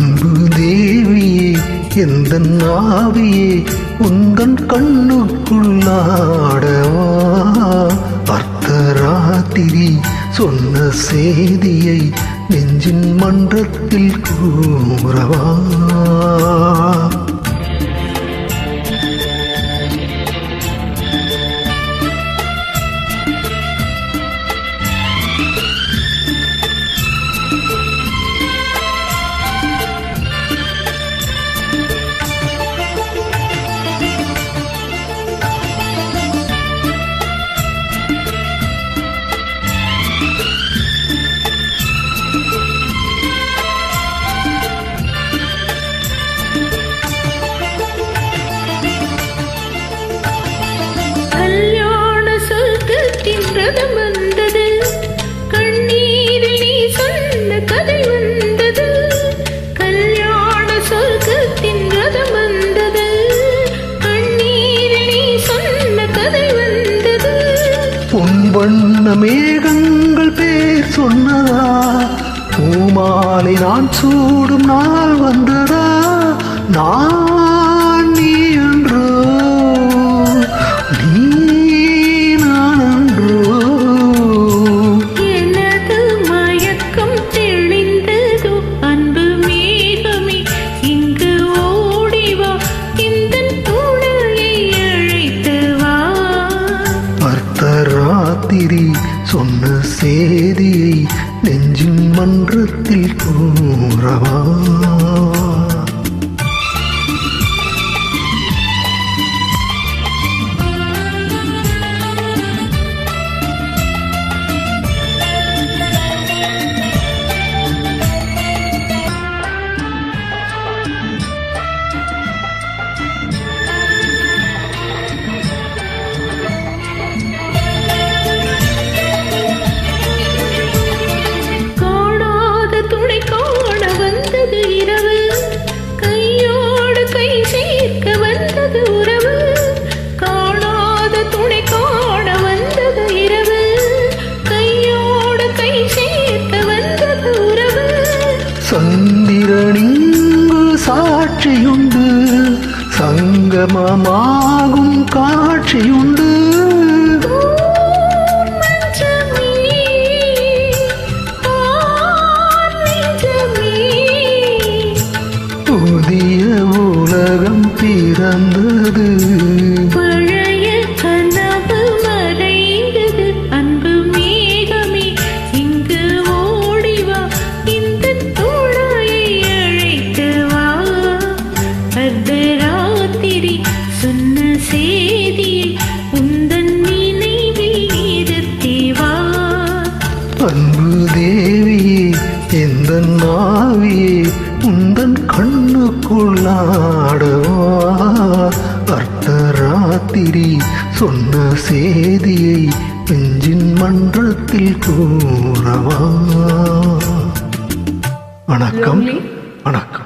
அன்பு தேவியே எந்தன் ஆவியே உந்தன் கண்ணுக்குள்ளாடவா அர்த்தராத்திரி சொன்ன செய்தியை நெஞ்சின் மன்றத்தில் கூறவா ரதம் வந்தது கண்ணீரில் நீ சொன்ன கதை வந்தது கல்யாண சொர்க்கத்தின் ரதம் வந்தது கண்ணீரில் நீ சொன்ன கதை வந்தது பொன் வண்ண மேகங்கள் பேர் சொன்னதா பூமாலை நான் சூடும் நாள் வந்ததா நான் நீ என்றோ நீ சொன்ன சேதியை நெஞ்சின் மன்றத்தில் கூறவா சந்திரனிங்கு சாட்சியுண்டு சங்கமமாகும் காட்சியுண்டு புதிய உலகம் பிறந்தது அன்பு தேவியே எந்தன் ஆவியே உந்தன் கண்ணுக்குள்ளாடவா அர்த்தராத்திரி சொன்ன செய்தியை நெஞ்சின் மன்றத்தில் கூறவா. வணக்கம் வணக்கம்.